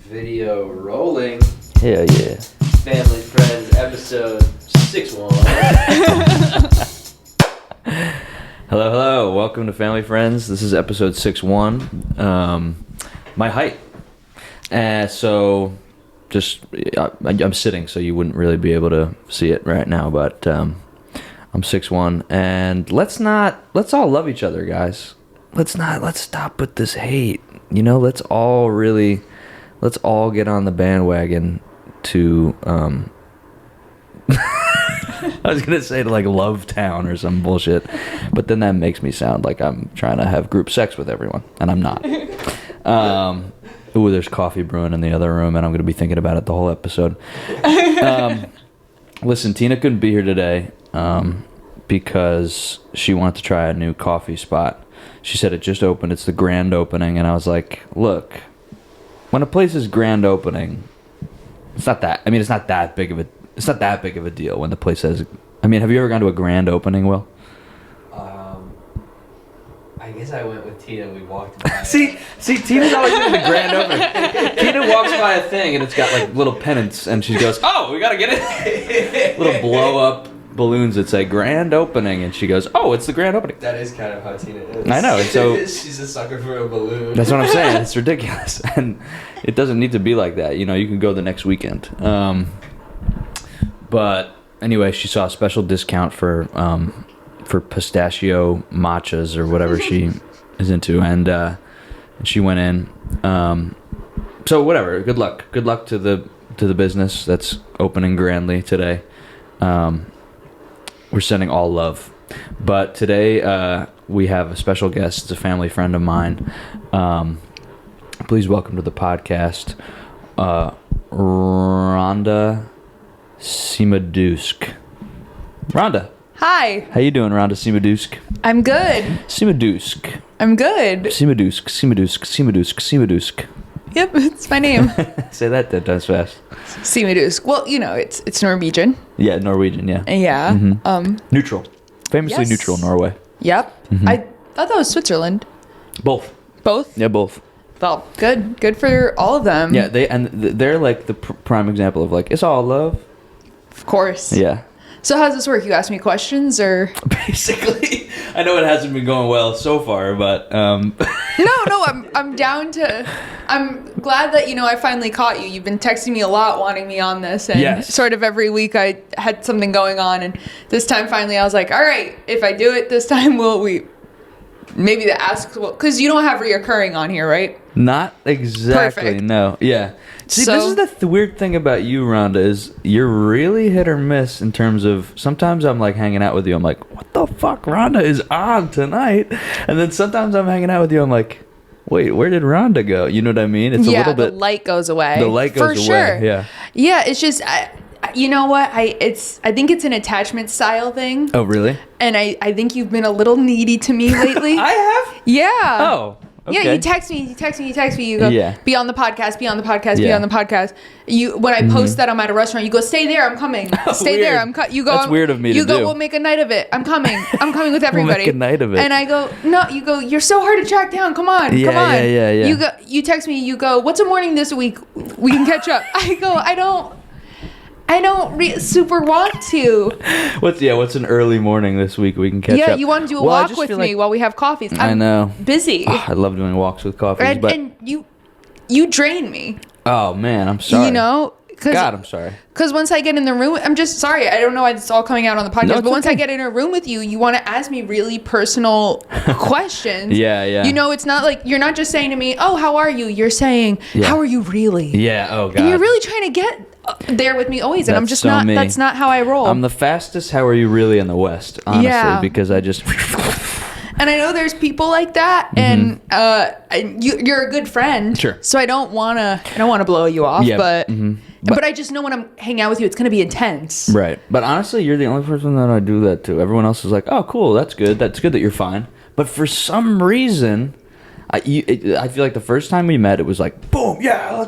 Video rolling. Hell yeah. Family Friends episode 61. Hello. Welcome to Family Friends. This is episode 61. My height. So, I'm sitting, so you wouldn't really be able to see it right now, but I'm 6'1", and let's all love each other, guys. Let's stop with this hate. Let's all get on the bandwagon to, I was going to say to like Love Town or some bullshit, but then that makes me sound like I'm trying to have group sex with everyone, and I'm not. Ooh, there's coffee brewing in the other room, and I'm going to be thinking about it the whole episode. Listen, Tina couldn't be here today because she wanted to try a new coffee spot. She said it just opened. It's the grand opening, and I was like, look, when a place is grand opening, it's not that big of a deal when the place has. I mean, have you ever gone to a grand opening, Will? I guess I went with Tina and we walked by. See, Tina's always doing the grand opening. Tina walks by a thing and it's got like little pennants, and she goes, "Oh, we gotta get it." Little blow up balloons that say grand opening, and she goes, "Oh, it's the grand opening." That is kind of how Tina is. I know, and so she's a sucker for a balloon. That's what I'm saying. It's ridiculous, and it doesn't need to be like that. You can go the next weekend. But anyway, she saw a special discount for pistachio matchas or whatever she is into, and she went in. So whatever. Good luck to the business that's opening grandly today. We're sending all love. But today we have a special guest. It's a family friend of mine. Please welcome to the podcast, Rhonda Szeemiduszk. Rhonda. Hi. How you doing, Rhonda Szeemiduszk? I'm good. Szeemiduszk. I'm good. Szeemiduszk. Yep, it's my name. Say that 10 times fast. Szeemiduszk. Well, it's Norwegian. Yeah, Norwegian, yeah. Yeah. Mm-hmm. Neutral. Famously yes. neutral, Norway. Yep. Mm-hmm. I thought that was Switzerland. Both. Both? Yeah, both. Well, good. Good for all of them. Yeah, they're like the prime example of like, it's all love. Of course. Yeah. So how does this work? You ask me questions or? Basically, I know it hasn't been going well so far, but No, I'm down to. I'm glad that I finally caught you. You've been texting me a lot, wanting me on this, and yes. Sort of every week I had something going on, and this time finally I was like, all right, if I do it this time, will we? Maybe the ask, because you don't have reoccurring on here, right? Not exactly. Perfect. No. Yeah. See, So, this is the weird thing about you, Rhonda, is you're really hit or miss in terms of sometimes I'm like hanging out with you. I'm like, what the fuck? Rhonda is on tonight. And then sometimes I'm hanging out with you. I'm like, wait, where did Rhonda go? You know what I mean? It's a little bit. The light goes away. The light goes away. Sure. Yeah. Yeah. It's just, you know what? I think it's an attachment style thing. Oh, really? And I think you've been a little needy to me lately. I have? Yeah. Oh. Okay. Yeah, you text me. You go, yeah. be on the podcast, be on the podcast, yeah. be on the podcast. When I post that I'm at a restaurant, you go, stay there, I'm coming. Stay Weird. there, you go. That's weird of me to do. You go, we'll make a night of it. I'm coming with everybody. We'll make a night of it. And I go, no, you go, you're so hard to track down. Come on. Yeah. You text me, you go, what's a morning this week? We can catch up. I go, I don't super want to. What's an early morning this week we can catch up? Yeah, you want to do a walk with me while we have coffees. I know. Busy. Oh, I love doing walks with coffees, and you drain me. Oh man, I'm sorry. God, I'm sorry. Because once I get in the room, I'm just sorry. I don't know why it's all coming out on the podcast, but once I get in a room with you, you want to ask me really personal questions. Yeah. It's not like you're not just saying to me, "Oh, how are you?" You're saying, "How are you really?" Yeah. Oh God. And you're really trying to get there with me always, and I'm just not. Me. That's not how I roll. I'm the fastest. How are you really in the West? Honestly, because I just. And I know there's people like that, and you're a good friend. Sure. So I don't wanna blow you off, Yeah. but I just know when I'm hanging out with you, it's gonna be intense. Right. But honestly, you're the only person that I do that to. Everyone else is like, oh, cool, that's good. That's good that you're fine. But for some reason, I feel like the first time we met, it was like, boom, yeah,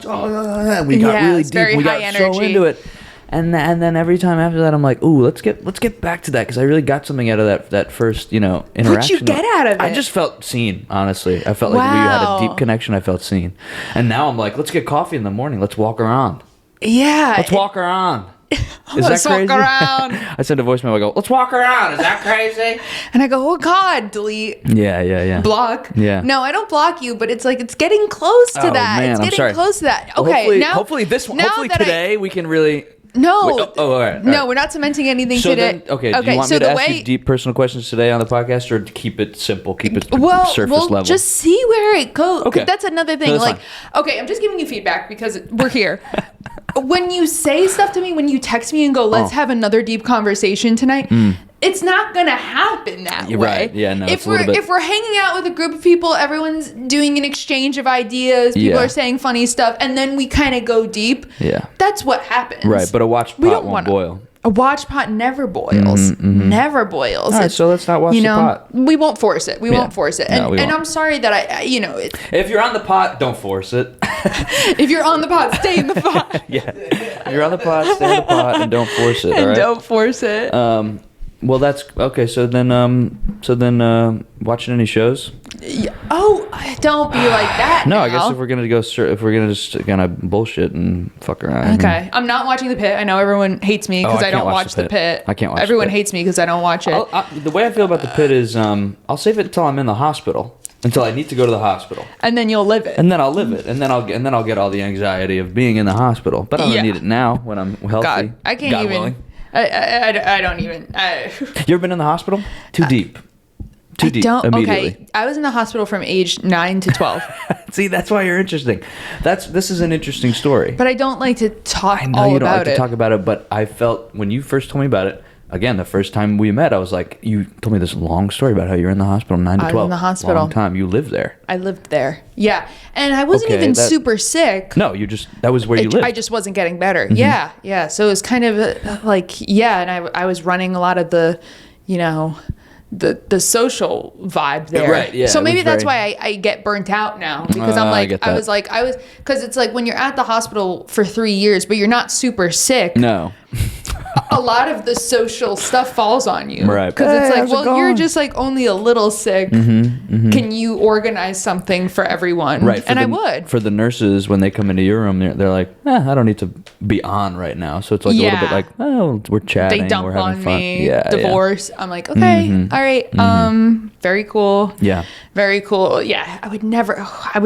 we got really deep. We got so into it. And then every time after that, I'm like, ooh, let's get back to that, because I really got something out of that first, interaction. What'd you get out of it? I just felt seen, honestly. I felt like we had a Wow. deep connection. I felt seen. And now I'm like, let's get coffee in the morning. Let's walk around. Yeah. Let's walk around. Is Let's that crazy? walk around. I send a voicemail. I go, let's walk around. Is that crazy? And I go, oh God, delete. Yeah. Block. Yeah. No, I don't block you, but it's like it's getting close to Oh, that. man, it's I'm getting sorry. close to that. Well, Okay, hopefully that today we can really. No. Wait, all right. No, we're not cementing anything So today. then, okay. Do you want so me to the ask way, you deep personal questions today on the podcast, or to keep it simple, keep it well, surface we'll level? just see where it goes. Okay. That's another thing. No, that's like, okay, I'm just giving you feedback because we're here. When you say stuff to me, when you text me and go, let's have another deep conversation tonight, it's not gonna happen that You're way. right. Yeah, no, If it's a little bit. if we're hanging out with a group of people, everyone's doing an exchange of ideas, people Yeah. are saying funny stuff, and then we kind of go deep. Yeah. That's what happens. Right, but a watch We pot don't won't wanna- boil. A watch pot never boils. Never boils. All right, It's- so let's not watch the pot. We won't force it. We Yeah. won't force it. No, And, we and won't. I'm sorry that If you're on the pot, don't force it. if you're on the pot, stay in the pot. Yeah. If you're on the pot, stay on the pot and don't force it. All And right. don't force it. Well, that's okay. So then, watching any shows? Oh, don't be like that. No, now. I guess if we're gonna just kind of bullshit and fuck around. Okay, I'm not watching The Pit. I know everyone hates me because I I don't can't watch watch The The Pit. Pit. I can't watch The Everyone Pit. hates me because I don't watch it. The way I feel about the Pit is, I'll save it until I'm in the hospital, until I need to go to the hospital, And then you'll live it. and then I'll live it, and then I'll get all the anxiety of being in the hospital. But I don't Yeah. need it now when I'm healthy. God, I can't God even. willing. I don't even. You ever been in the hospital? Too deep. Too deep. Immediately. Okay, I was in the hospital from age 9 to 12, See, that's why you're interesting. This is an interesting story. but I don't like to talk I know all you don't about like to it. talk about it, but I felt when you first told me about it, again, the first time we met, I was like, you told me this long story about how you were in the hospital 9 to I was 12. in the hospital. Long time. You lived there. I lived there. Yeah, and I wasn't Okay, even that- super sick. No, that was where you lived. I just wasn't getting better. Yeah. So it was kind of and I was running a lot of the, the social vibe there. Right, yeah, So it maybe was that's very- why I get burnt out now because I'm I like, get I that. was because it's like when you're at the hospital for 3 years, but you're not super sick. No. A lot of the social stuff falls on you. Right. Because Hey, it's like, how's it well, you're going? just like only a little sick. Can you organize something for everyone? Right. And I would. For the nurses, when they come into your room, they're like, I don't need to be on right now. So it's like a little bit Yeah. like, oh, we're chatting. They dump we're having on fun. me, Yeah. divorce. I'm like, okay, all right, very cool. Yeah. Very cool. Yeah, I would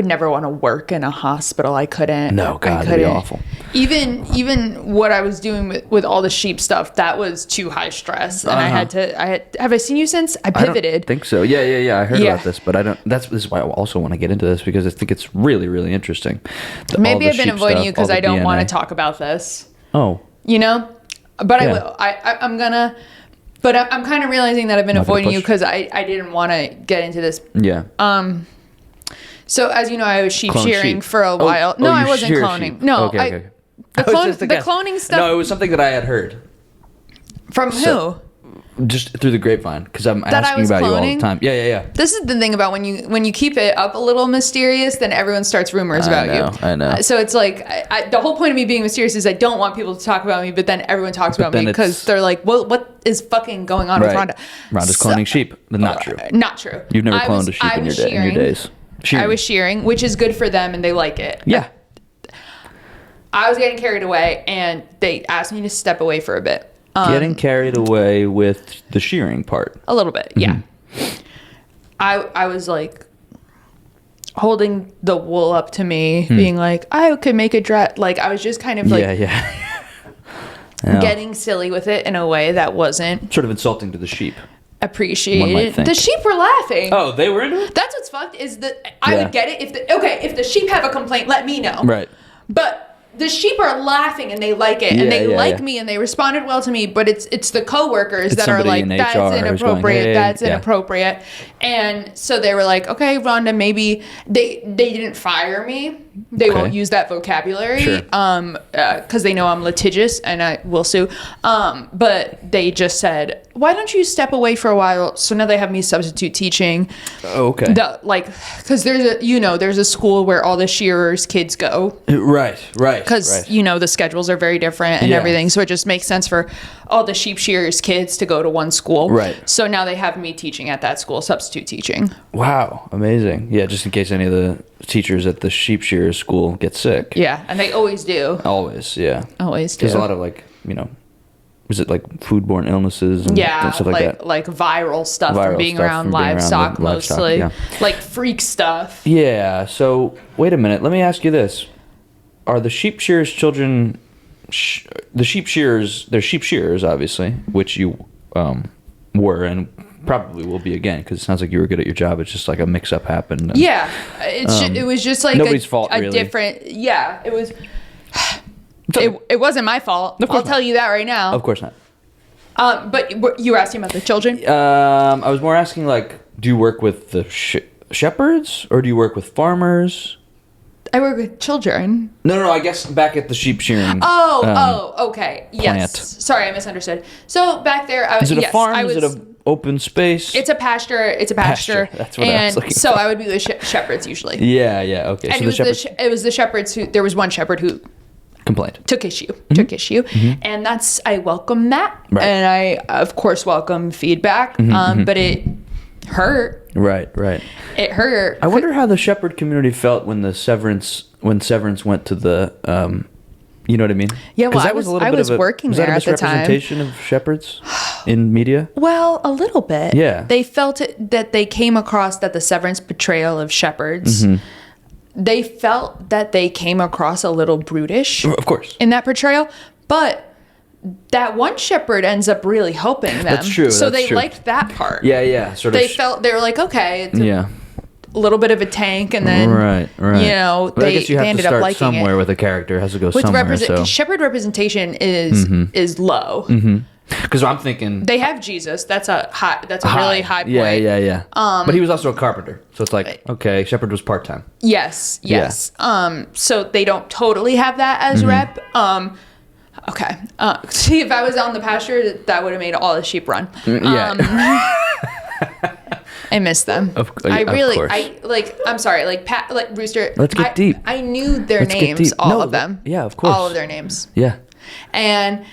never want to work in a hospital. I couldn't. No, God, I that'd be couldn't. awful. Even what I was doing with all the sheep stuff, that was too high stress, and have I seen you since? I I don't pivoted. think so. Yeah. I heard Yeah. about this, but I don't. This is why I also want to get into this, because I think it's really, really interesting. all Maybe the I've been sheep avoiding stuff, you because all I the don't want DNA. to talk about this. Oh, But I Yeah. will. I'm gonna. But I'm kind of realizing that I've been Not gonna avoiding you push. because I didn't want to get into this. yeah. So as you know, I was sheep Clone shearing sheep. for a while. No, I you wasn't shear cloning. sheep. No, Okay. the I was just a guess. cloning stuff. No, it was something that I had heard From So- who? just through the grapevine, because I'm That I asking was about you all the cloning? time. Yeah. This is the thing about when you keep it up a little mysterious, then everyone starts rumors about you. I know. So it's like the whole point of me being mysterious is I don't want people to talk about me, but then everyone talks about then me because it's- they're like, "Well, what is fucking going on with Rhonda?" Rhonda's So- cloning sheep. Not true. Not true. You've never I cloned was- a sheep I in your was day, in your shearing. days. Shearing. I was shearing, which is good for them, and they like it. Yeah. I was getting carried away, and they asked me to step away for a bit. Getting carried away with the shearing part. A little bit, yeah. I was like holding the wool up to me, being like, I could make a dress. Like, I was just kind of like Yeah. getting silly with it in a way that wasn't Sort of insulting to the sheep. One might appreciated. think. The sheep were laughing. Oh, they were into it? That's what's fucked is that I Yeah. would get it if the sheep have a complaint, let me know. Right. But the sheep are laughing and they like it Yeah, and they yeah, like yeah. me and they responded well to me, but it's the coworkers It's that are somebody like, in that's HR who's going, inappropriate, "Hey," that's yeah. inappropriate. And so they were like, okay, Rhonda, maybe they didn't fire me. They Okay. won't use that vocabulary Sure. because they know I'm litigious and I will sue. But they just said, why don't you step away for a while? So now they have me substitute teaching. Oh, okay. Because there's a school where all the shearers' kids go. Right. Because the schedules are very different and Yeah. everything, so it just makes sense for all the sheep shearers' kids to go to one school. Right. So now they have me teaching at that school, substitute teaching. Wow, amazing. Yeah, just in case any of the teachers at the sheep shearer school get sick. Yeah, and they always do. Always, yeah. Always do. There's a lot of is it like foodborne illnesses and stuff like that? like viral stuff Viral from being stuff around from being around livestock the livestock, mostly, yeah. like freak stuff. Yeah. So wait a minute. Let me ask you this: are the sheep shearers' children? The sheep shearers, they're sheep shearers, obviously, which you were and probably will be again, because it sounds like you were good at your job. It's just like a mix-up happened. And, Yeah, it was just like nobody's fault, really. different. Yeah, it was. It wasn't my fault. I'll tell you that right now. Of course not. But you were asking about the children. I was more asking, like, do you work with the shepherds or do you work with farmers? I work with children. No. I guess back at the sheep shearing. Okay. Yes. plant. Sorry, I misunderstood. So back there, Is it a farm? Is it an open space? It's a pasture. It's a pasture. That's what I was looking so for. I would be with shepherds usually. Yeah. Okay. And So it was it was the shepherds who. There was one shepherd who complained. took issue, and I welcome that, Right. and I of course welcome feedback. But it hurt. Right. It hurt. I wonder how the shepherd community felt when Severance went to the, you know what I mean? Yeah, well, 'Cause that I was a little bit of a- working was that there a at the time. misrepresentation of shepherds in media? Well, a little bit. Yeah. They felt that they came across that the Severance portrayal of shepherds. They felt that they came across a little brutish Of course. in that portrayal, but that one shepherd ends up really helping them. That's true, So that's they true. liked that part. Yeah. Sort of. They were like, okay, it's Yeah. a little bit of a tank, and then Right. you know, But I they guess you have to ended up start liking somewhere it. with a character. It has to go With somewhere. So. shepherd representation is low. Because I'm thinking. They have Jesus. That's a really high point. Yeah. But he was also a carpenter, so it's like, okay, shepherd was part time. Yes. Yeah. So they don't totally have that as rep. Okay. See, if I was on the pasture, that would have made all the sheep run. Yeah. I miss them. Of course. I'm sorry. Like Rooster. Let's get deep. I knew their Let's get names, deep. all No, of them. yeah, of course. All of their names. Yeah. And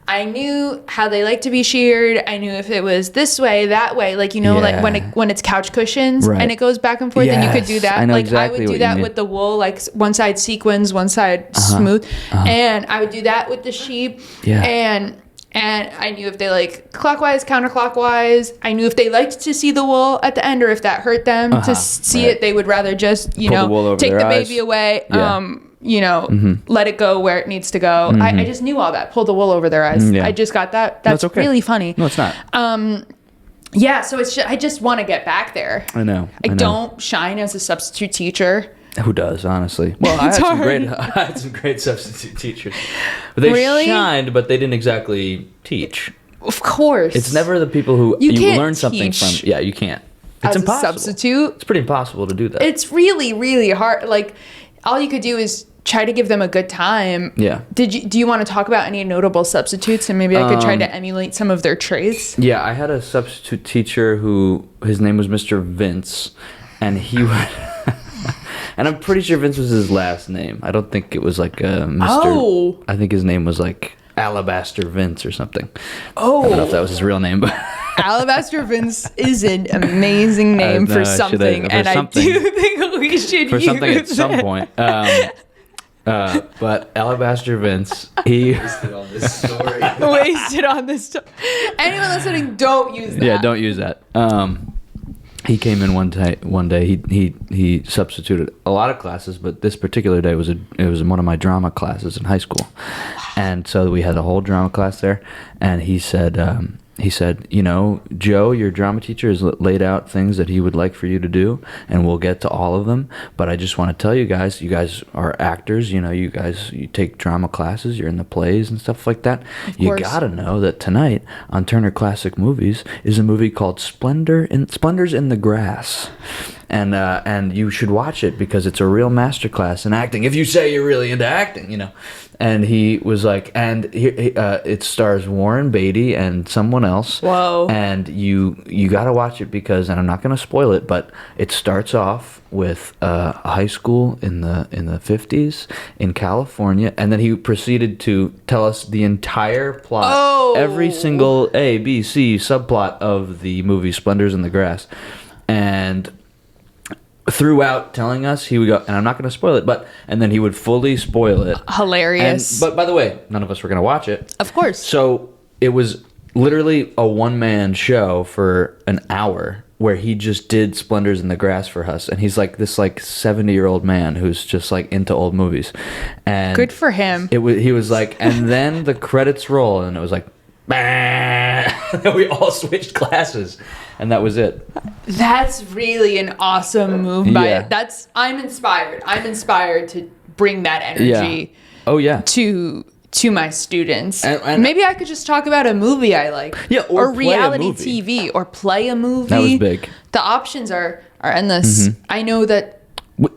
I knew how they like to be sheared. I knew if it was this way, that way, like Yeah. like when it's couch cushions Right. and it goes back and forth, and you could do Yes, that. I know like exactly I would what do you that mean. with the wool, like one side sequins, one side smooth, and I would do that with the sheep. Yeah. And I knew if they like clockwise, counterclockwise. I knew if they liked to see the wool at the end, or if that hurt them to see right. it, they would rather just Pull the wool over take their the eyes. baby away. Yeah. Let it go where it needs to go. I just knew all that. Pull the wool over their eyes. Yeah. I just got that. No, That's it's okay. really funny. No, it's not. Yeah, so I just want to get back there. I know. I don't shine as a substitute teacher. Who does, honestly? Well, I It's had some great substitute teachers. But they Really? shined, but they didn't exactly teach. Of course. It's never the people who You can't learn something teach from. Yeah, you can't. It's as impossible. a substitute. It's pretty impossible to do that. It's really, really hard. Like, all you could do is try to give them a good time. Yeah. Do you want to talk about any notable substitutes, and maybe I could try to emulate some of their traits? Yeah, I had a substitute teacher who his name was Mr. Vince, and he would. And I'm pretty sure Vince was his last name. I don't think it was like Mr. Oh. I think his name was like Alabaster Vince or something. Oh. I don't know if that was his real name, but Alabaster Vince is an amazing name know, for I should something, have- and for something. I do think we should for use something at some it. point. But Alabaster Vince, he Wasted on this story. Wasted on this stuff. Anyone listening, don't use that. yeah, don't use that. He came in one day. He substituted a lot of classes, but this particular day it was one of my drama classes in high school, and so we had a whole drama class there. And he said, he said, Joe, your drama teacher has laid out things that he would like for you to do, and we'll get to all of them. But I just want to tell you guys are actors. You take drama classes, you're in the plays and stuff like that. You got to know that tonight on Turner Classic Movies is a movie called Splendors in the Grass. And you should watch it because it's a real masterclass in acting. If you say you're really into acting, And he was like, it stars Warren Beatty and someone else. Whoa! And you got to watch it because, and I'm not going to spoil it, but it starts off with a high school in the 50s in California, and then he proceeded to tell us the entire plot, every single A, B, C subplot of the movie Splendors in the Grass, and throughout telling us, he would go, and I'm not going to spoil it, and then he would fully spoil it. Hilarious. But by the way, none of us were going to watch it. Of course. So it was literally a one-man show for an hour where he just did Splendors in the Grass for us. And he's like this 70-year-old man who's just into old movies. And good for him. He was like, and then the credits roll, and it was like, bah! We all switched classes, and that was it. That's really an awesome move by it. I'm inspired. I'm inspired to bring that energy. Yeah. Oh yeah. To my students. And maybe I could just talk about a movie I like. Yeah, or play reality a movie. TV, or play a movie. That was big. The options are endless. Mm-hmm. I know that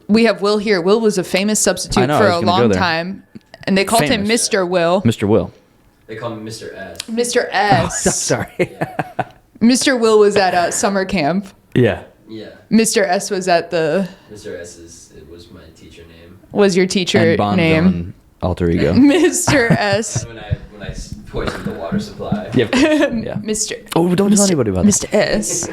we have Will here. Will was a famous substitute for a long time, and they called him Mr. Will. Mr. Will. They call me Mr. S. Mr. S. Oh, sorry. Yeah. Mr. Will was at summer camp. Yeah. Yeah. Mr. S was at the. Mr. S was my teacher name. Was your teacher and Bond name? Villain alter ego. Mr. S. when I poisoned the water supply. Yeah. Yeah. Mr. Oh, don't tell anybody about Mr. S.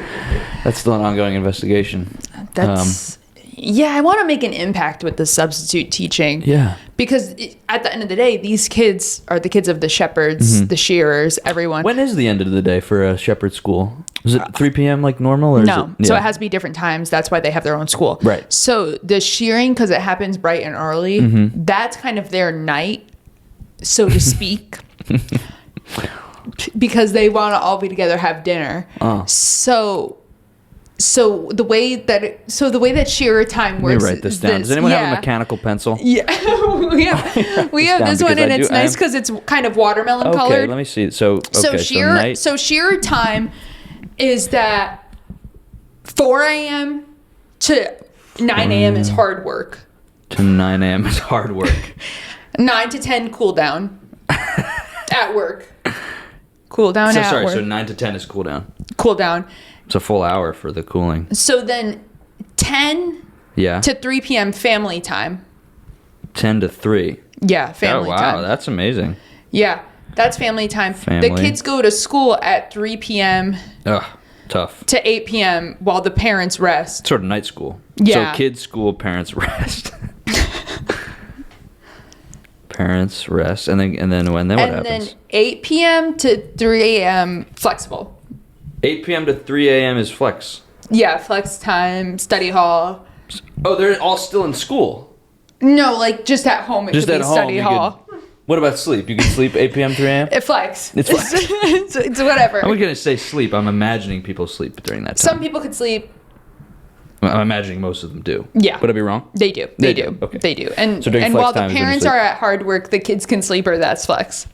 That's still an ongoing investigation. That's. I want to make an impact with the substitute teaching. Yeah. Because at the end of the day, these kids are the kids of the shepherds, the shearers, everyone. When is the end of the day for a shepherd school? Is it 3 p.m. like normal? Or No. Is it, So it has to be different times. That's why they have their own school. Right. So the shearing, because it happens bright and early, that's kind of their night, so to speak. Because they want to all be together, have dinner. So the way that shearer time works. Let me write this down. Does anyone have a mechanical pencil? Yeah, we have this one, and it's nice because it's kind of watermelon colored. Okay, let me see. So shearer time is that 4 a.m. to 9 a.m. is hard work. To 9 a.m. is hard work. 9 to 10 cool down at work. Cool down at work. So 9 to 10 is cool down. Cool down. It's a full hour for the cooling. So then 10 to 3 p.m. family time. 10 to 3. Yeah, family time. Oh, wow, that's amazing. Yeah, that's family time. Family. The kids go to school at 3 p.m. Ugh, tough. to 8 p.m. while the parents rest. It's sort of night school. Yeah. So kids school, parents rest. Parents rest, and then what happens? And then 8 p.m. to 3 a.m. flexible. 8 p.m. to 3 a.m. is flex. Yeah, flex time, study hall. Oh, they're all still in school? No, like just at home. It Just could at be home. study hall. What about sleep? You can sleep 8 p.m. 3 a.m.? It flex. It's flex. it's whatever. I'm going to say sleep. I'm imagining people sleep during that time. Some people could sleep. I'm imagining most of them do. Yeah. Would I be wrong? They do. They do. Okay. They do. And, So during and flex while the time is when you parents sleep. are at hard work, the kids can sleep, or that's flex.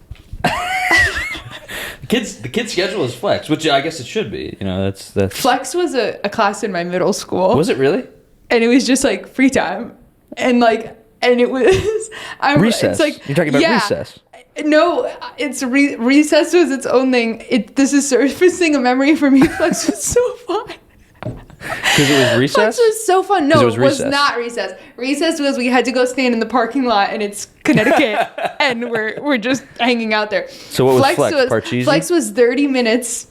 The kids schedule is flex, which I guess it should be. That's Flex was a class in my middle school. Was it really? And it was just like free time. And it was Recess. It's like, You're talking about recess. No, it's recess was its own thing. This is surfacing a memory for me. Flex was so fun. Because it was recess? Flex was so fun. No, it was was not recess. Recess was we had to go stand in the parking lot, and it's Connecticut, and we're just hanging out there. So what was Flex? Parcheesi? Flex was 30 minutes.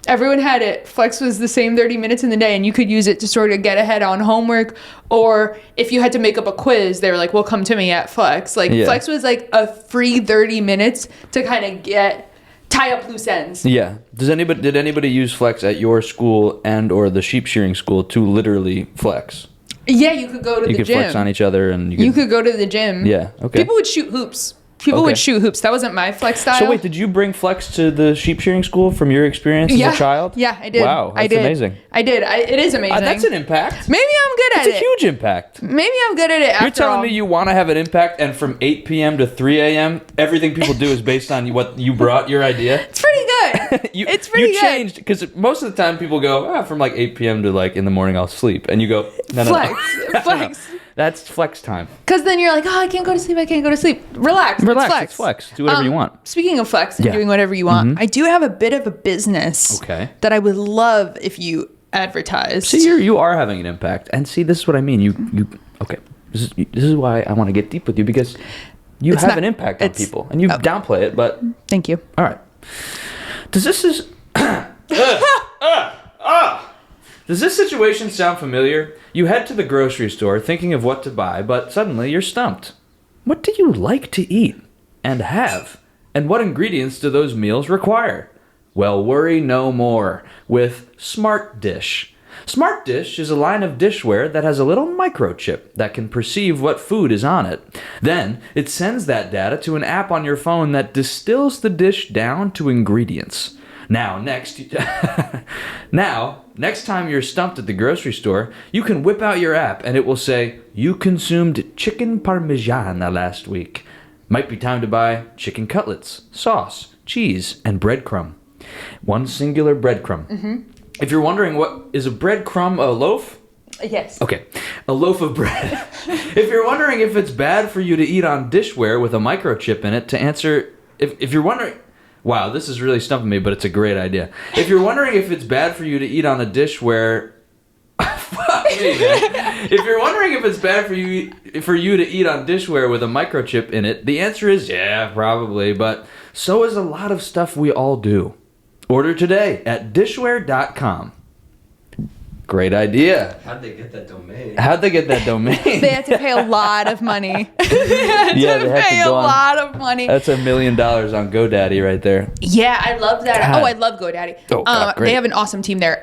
Everyone had it. Flex was the same 30 minutes in the day, and you could use it to sort of get ahead on homework, or if you had to make up a quiz, they were like, well, come to me at Flex. Flex was like a free 30 minutes to kind of tie up loose ends. Yeah. Did anybody use Flex at your school and or the sheep shearing school to literally flex? Yeah, you could go to the gym. You could flex on each other, and you could go to the gym. Yeah. Okay. People would shoot hoops. People Okay. would shoot hoops. That wasn't my flex style. So wait, did you bring flex to the sheep shearing school from your experience as a child? Yeah, I did. Wow, that's I did. amazing. I did. It is amazing. That's an impact. Maybe I'm good at It's a it. huge impact. Maybe I'm good at it. You're after telling all. me you want to have an impact, and from 8 p.m. to 3 a.m., everything people do is based on what you brought, your idea? It's pretty good. It's pretty you good. changed, because most of the time people go, from like 8 p.m. to like in the morning I'll sleep. And you go, no. Flex. That's flex time. Because then you're like, oh, I can't go to sleep. I can't go to sleep. Relax. It's flex. Do whatever you want. Speaking of flex and Yeah. doing whatever you want, I do have a bit of a business that I would love if you advertised. See, you are having an impact. And see, this is what I mean. You okay. This is why I want to get deep with you, because you have an impact on people. And you downplay it, but... Thank you. All right. Does this situation sound familiar? You head to the grocery store thinking of what to buy, but suddenly you're stumped. What do you like to eat and have? And what ingredients do those meals require? Well, worry no more with Smart Dish. Smart Dish is a line of dishware that has a little microchip that can perceive what food is on it. Then, it sends that data to an app on your phone that distills the dish down to ingredients. Now, next time you're stumped at the grocery store, you can whip out your app and it will say, you consumed chicken parmigiana last week. Might be time to buy chicken cutlets, sauce, cheese, and breadcrumb. One singular breadcrumb. Mm-hmm. If you're wondering what is a breadcrumb, a loaf? Yes. Okay, a loaf of bread. If you're wondering if it's bad for you to eat on dishware with a microchip in it, to answer, if you're wondering... Wow, this is really stumping me, but it's a great idea. If you're wondering if it's bad for you to eat on a dish where... Fuck me, man. If you're wondering if it's bad for you to eat on dishware with a microchip in it, the answer is yeah, probably, but so is a lot of stuff we all do. Order today at dishware.com. Great idea. How'd they get that domain? They had to pay a lot of money. They had to pay a lot of money. That's $1 million on GoDaddy right there. Yeah, I love that. God. Oh, I love GoDaddy. Oh, God, great. They have an awesome team there.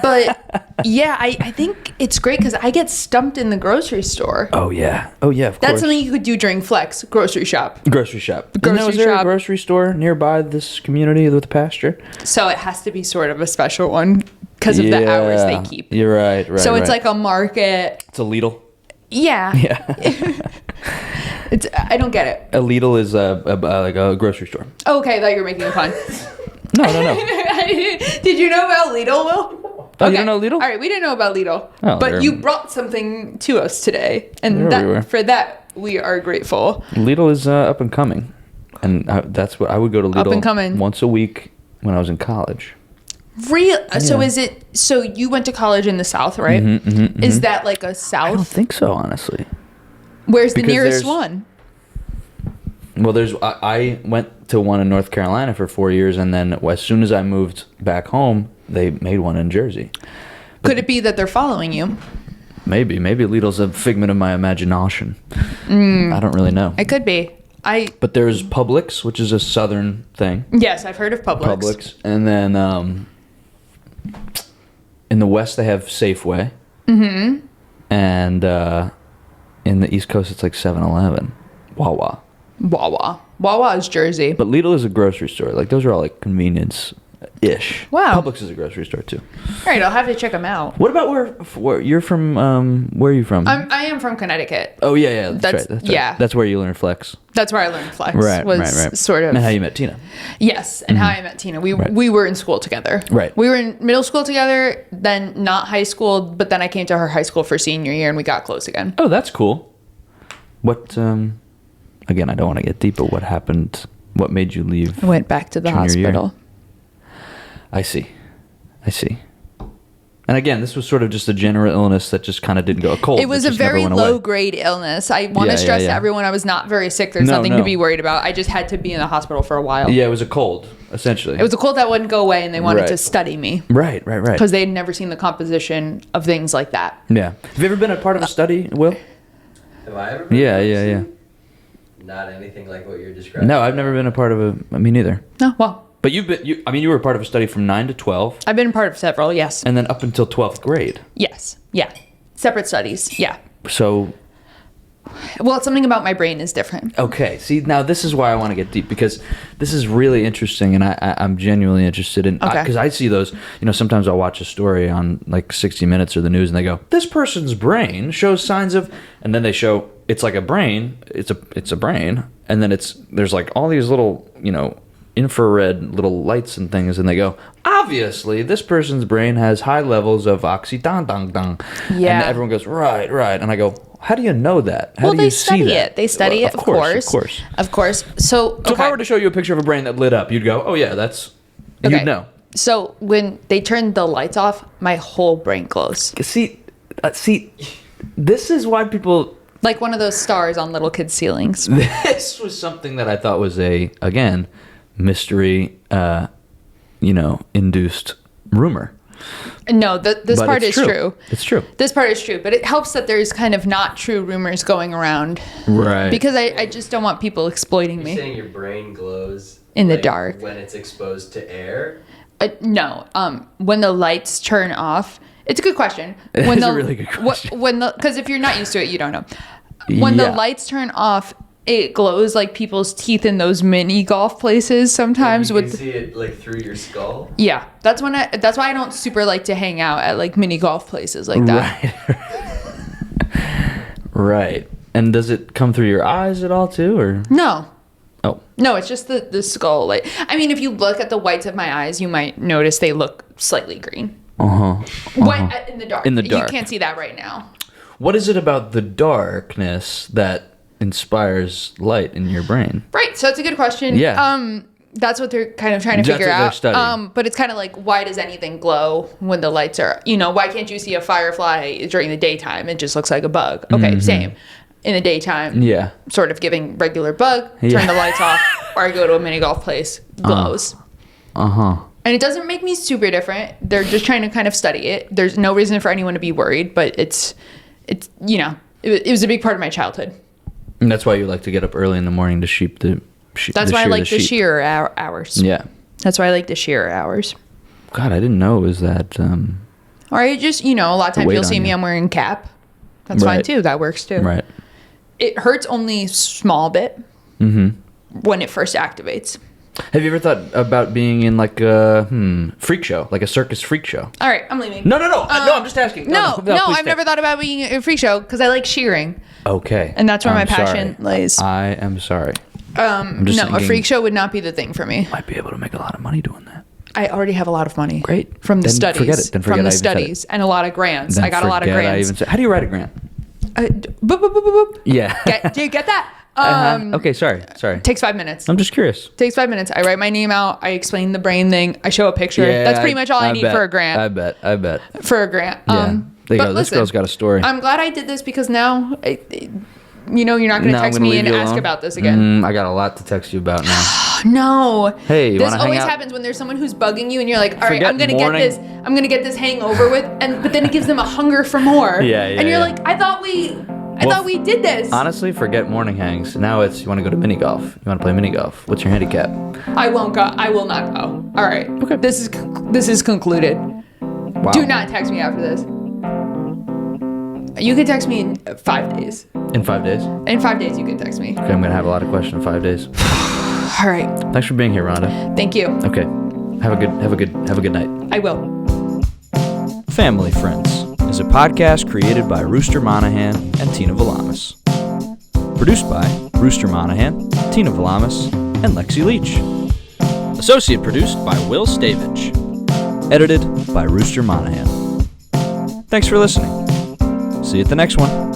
But yeah, I think it's great because I get stumped in the grocery store. Oh yeah, of course. That's something you could do during Flex. Grocery shop. Grocery shop. Grocery Is there a shop. grocery store nearby this community with the pasture? So it has to be sort of a special one because of the hours they keep. You're right. So it's like a market. It's a Lidl. Yeah. Yeah. I don't get it. A Lidl is like a grocery store. Oh, okay, I thought you were making a pun. No. Did you know about Lidl, Will? Oh, you don't know Lidl? All right, we didn't know about Lidl, Oh, but you brought something to us today, and There we were. for that we are grateful. Lidl is up and coming, and that's what I would go to Lidl Up and coming. once a week when I was in college. Real? So is it? So you went to college in the South, right? Is that like a I don't South? think so, honestly. Where's the because nearest there's- one? Well, I went to one in North Carolina for 4 years, and then as soon as I moved back home, they made one in Jersey. Could it be that they're following you? Maybe Lidl's a figment of my imagination. I don't really know. It could be. But there's Publix, which is a southern thing. Yes, I've heard of Publix. Publix, and then in the West they have Safeway. Mm-hmm. And in the East Coast it's like 7-Eleven, Wawa. Wawa is Jersey. But Lidl is a grocery store. Like those are all like convenience-ish. Wow. Publix is a grocery store too. All right, I'll have to check them out. What about where you're from? Where are you from? I am from Connecticut. Oh yeah, that's right. yeah. That's where you learn flex. That's where I learned Flex. Right. Sort of. And how you met Tina. Yes, and how I met Tina. We were in school together. Right. We were in middle school together, then not high school, but then I came to her high school for senior year and we got close again. Oh, that's cool. What? Again, I don't want to get deep, but what happened? What made you leave? I went back to the junior year? hospital. I see. And again, this was sort of just a general illness that just kind of didn't go. A cold. It was a very low grade illness. I want to stress to everyone I was not very sick. There's nothing to be worried about. I just had to be in the hospital for a while. Yeah, it was a cold, essentially. It was a cold that wouldn't go away and they wanted to study me. Right. Because they had never seen the composition of things like that. Yeah. Have you ever been a part of a study, Will? Have I ever been Yeah. Not anything like what you're describing. No, I've never been a part of a. Me neither. No, well. But you were a part of a study from 9 to 12. I've been part of several, yes. And then up until 12th grade. Yes. Yeah. Separate studies. Yeah. So, Well, something about my brain is different. Okay, see, now this is why I want to get deep, because this is really interesting, and I'm genuinely interested in, Okay. because I see those, sometimes I'll watch a story on like 60 Minutes or the news, and they go, this person's brain shows signs of, and then they show, it's like a brain, it's a brain, and then there's like all these little, infrared little lights and things, and they go, obviously this person's brain has high levels of oxytocin. Yeah. And everyone goes, right, and I go, how do you know that? How Well, do they you see study that? it. They study Well, it, of course. Of course. So if I were to show you a picture of a brain that lit up, you'd go, oh yeah, Okay. you'd know. So when they turn the lights off, my whole brain glows. See, this is why people... Like one of those stars on little kids' ceilings. This was something that I thought was again, mystery, induced rumor. No, this But part it's is true. It's true. This part is true, but it helps that there's kind of not true rumors going around. Right. Because I just don't want people exploiting You're me. saying your brain glows In the like, dark. when it's exposed to air? No. When the lights turn off, it's a good question. It's a really good question. Because if you're not used to it, you don't know. When the Yeah. lights turn off, it glows like people's teeth in those mini golf places sometimes. You can With see it like through your skull. yeah, that's why I don't super like to hang out at like mini golf places like that. Right. And does it come through your eyes at all too, or? No. Oh. No, it's just the skull. Like, I mean, if you look at the whites of my eyes, you might notice they look slightly green. In the dark. In the dark. You can't see that right now. What is it about the darkness that inspires light in your brain? Right. So it's a good question. Yeah. That's what they're kind of trying to That's figure what they're out. studying. But it's kind of like, why does anything glow when the lights are, why can't you see a firefly during the daytime? It just looks like a bug. Okay, same. In the daytime, Yeah. sort of giving regular bug, turn the lights off, or I go to a mini golf place, glows. And it doesn't make me super different. They're just trying to kind of study it. There's no reason for anyone to be worried, but it was a big part of my childhood. And that's why you like to get up early in the morning to sheep the That's why I like the sheep. shearer hours. Yeah. That's why I like the shearer hours. God, I didn't know it was that. Or I just, a lot of times Weight you'll see on me, you. I'm wearing a cap. That's fine Right. too. That works too. Right. It hurts only small bit when it first activates. Have you ever thought about being in like a freak show, like a circus freak show? All right, I'm leaving. No, I'm just asking. No, please I've stay. never thought about being a freak show because I like shearing. Okay. And that's where my I'm passion sorry. lays. I am sorry. No, just a thinking- freak show would not be the thing for me. Might be able to make a lot of money doing that. I already have a lot of money. Great. From the Then studies. forget it. Then forget from the I even said it. studies and a lot of grants. Then I got a lot of forget I grants. even said- How do you write a grant? Boop, boop, boop, boop, boop. Yeah. Do you get that? Okay, sorry. Takes 5 minutes. I'm just curious. Takes 5 minutes. I write my name out. I explain the brain thing. I show a picture. That's pretty much all I need bet. for a grant. I bet. For a grant. Yeah. There you but go. This listen, girl's got a story. I'm glad I did this because now, you're not going to No, I'm text gonna me leave and you ask alone. about this again. I got a lot to text you about now. No. Hey, you this wanna hang always out? happens when there's someone who's bugging you and you're like, all right, Forget I'm gonna morning. get this hangover with, but then it gives them a hunger for more. Yeah, And you're like, I thought we did this. Honestly, forget morning hangs. Now it's you want to go to mini golf. You want to play mini golf. What's your handicap? I won't go. I will not go. All right. Okay. This is concluded. Wow. Do not text me after this. You can text me in 5 days. In 5 days. In 5 days, you can text me. Okay, I'm gonna have a lot of questions in 5 days. All right. Thanks for being here, Rhonda. Thank you. Okay. Have a good night. I will. Family Friends is a podcast created by Rooster Monahan and Tina Valamis. Produced by Rooster Monahan, Tina Valamis, and Lexi Leach. Associate produced by Will Stavich. Edited by Rooster Monahan. Thanks for listening. See you at the next one.